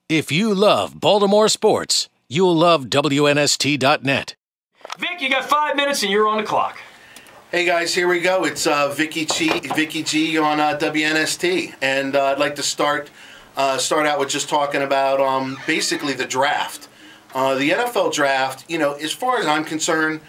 If you love Baltimore sports, you'll love WNST.net. Vic, you got 5 minutes and you're on the clock. Hey guys, here we go. It's Vicky G on WNST, and I'd like to start out with just talking about basically the draft. The NFL draft, you know, as far as I'm concerned,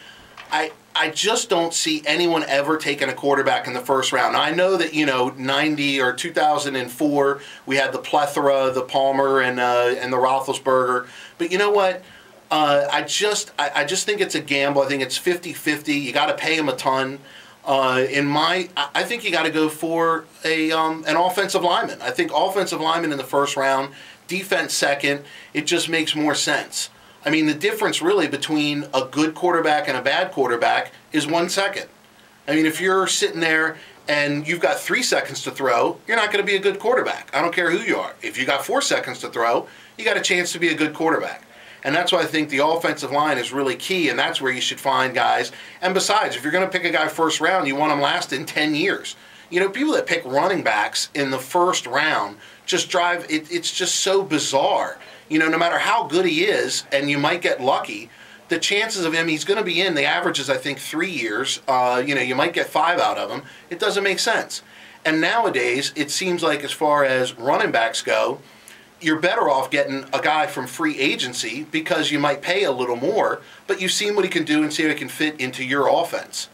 I just don't see anyone ever taking a quarterback in the first round. Now, I know that, you know, 90 or 2004, we had the plethora, the Palmer and the Roethlisberger. But you know what? I just think it's a gamble. I think it's 50-50. You got to pay him a ton. I think you got to go for an offensive lineman. I think offensive lineman in the first round, defense second. It just makes more sense. I mean, the difference really between a good quarterback and a bad quarterback is 1 second. I mean, if you're sitting there and you've got 3 seconds to throw, you're not going to be a good quarterback. I don't care who you are. If you got 4 seconds to throw, you got a chance to be a good quarterback. And that's why I think the offensive line is really key, and that's where you should find guys. And besides, if you're going to pick a guy first round, you want him lasting 10 years. You know, people that pick running backs in the first round just drive, it's just so bizarre. You know, no matter how good he is, and you might get lucky, the chances of him, he's going to be in, the average is, I think, 3 years. You know, you might get 5 out of him. It doesn't make sense. And nowadays, it seems like as far as running backs go, you're better off getting a guy from free agency because you might pay a little more, but you've seen what he can do and see if it can fit into your offense.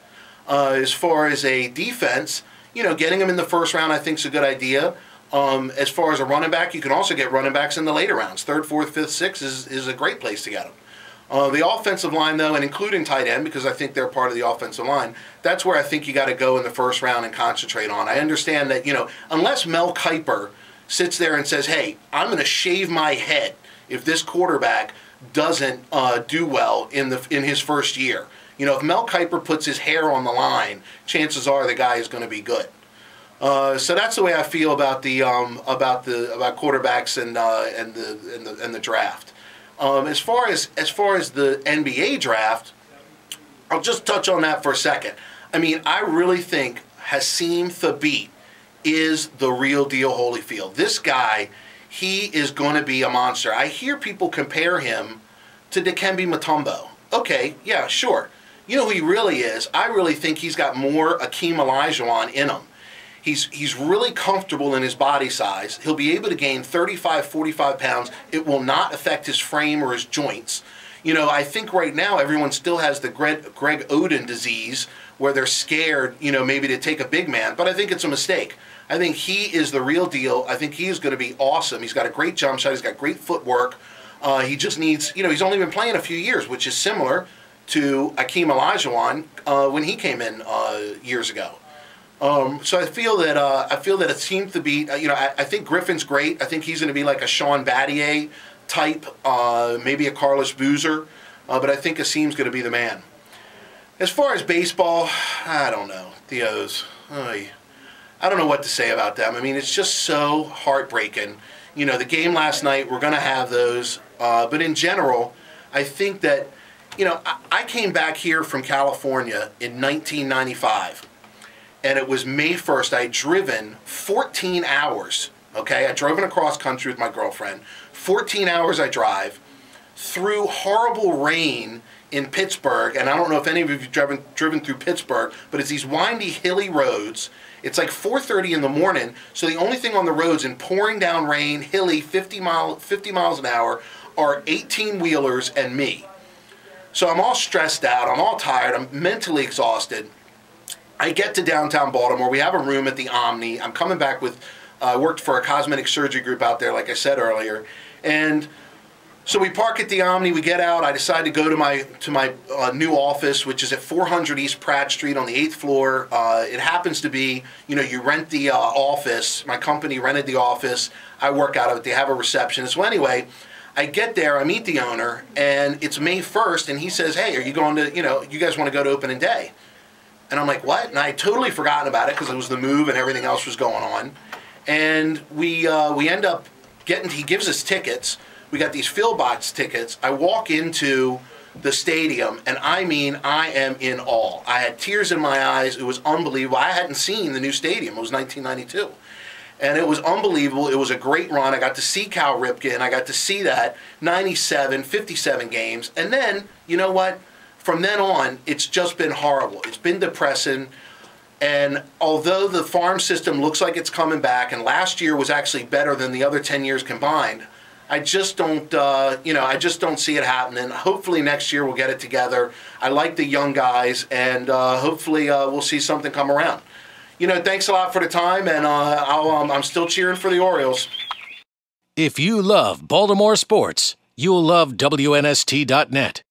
As far as a defense, you know, getting him in the first round I think is a good idea. As far as a running back, you can also get running backs in the later rounds. 3rd, 4th, 5th, 6th is a great place to get them. The offensive line, though, and including tight end, because I think they're part of the offensive line, that's where I think you got to go in the first round and concentrate on. I understand that, you know, unless Mel Kiper sits there and says, hey, I'm going to shave my head if this quarterback doesn't do well in his first year. You know, if Mel Kiper puts his hair on the line, chances are the guy is going to be good. So that's the way I feel about the quarterbacks and the draft. As far as the NBA draft, I'll just touch on that for a second. I mean, I really think Hassim Thabit is the real deal Holyfield. This guy, he is going to be a monster. I hear people compare him to Dikembe Mutombo. Okay, yeah, sure. You know who he really is? I really think he's got more Akeem Olajuwon in him. He's really comfortable in his body size. He'll be able to gain 35, 45 pounds. It will not affect his frame or his joints. You know, I think right now everyone still has the Greg Oden disease where they're scared, you know, maybe to take a big man. But I think it's a mistake. I think he is the real deal. I think he is going to be awesome. He's got a great jump shot. He's got great footwork. He just needs, you know, he's only been playing a few years, which is similar to Akeem Olajuwon when he came in years ago. So I feel that it seems to be, you know, I think Griffin's great. I think he's going to be like a Sean Battier type, maybe a Carlos Boozer, but I think Hassim's going to be the man. As far as baseball, I don't know. The O's, I don't know what to say about them. I mean, it's just so heartbreaking. You know, the game last night, we're going to have those, but in general, I think that, you know, I came back here from California in 1995. And it was May 1st. I had driven 14 hours, okay? I'd driven across country with my girlfriend. 14 hours I drive through horrible rain in Pittsburgh. And I don't know if any of you have driven through Pittsburgh, but it's these windy, hilly roads. It's like 4:30 in the morning, so the only thing on the roads in pouring down rain, hilly, 50 miles an hour, are 18-wheelers and me. So I'm all stressed out. I'm all tired. I'm mentally exhausted. I get to downtown Baltimore. We have a room at the Omni. I'm coming back with, I worked for a cosmetic surgery group out there, like I said earlier. And so we park at the Omni. We get out. I decide to go to my new office, which is at 400 East Pratt Street on the 8th floor. It happens to be, you know, you rent the office. My company rented the office. I work out of it. They have a receptionist. Well, anyway, I get there. I meet the owner, and it's May 1st, and he says, hey, are you going to, you know, you guys want to go to opening day? And I'm like, what? And I had totally forgotten about it because it was the move and everything else was going on. And we end up getting, he gives us tickets. We got these fill box tickets. I walk into the stadium, and I mean, I am in awe. I had tears in my eyes. It was unbelievable. I hadn't seen the new stadium. It was 1992. And it was unbelievable. It was a great run. I got to see Cal Ripken. I got to see that 97, 57 games. And then, you know what? From then on, it's just been horrible. It's been depressing. And although the farm system looks like it's coming back, and last year was actually better than the other 10 years combined, I just don't, I just don't see it happening. Hopefully next year we'll get it together. I like the young guys, and hopefully we'll see something come around. Thanks a lot for the time, and I'm still cheering for the Orioles. If you love Baltimore sports, you'll love WNST.net.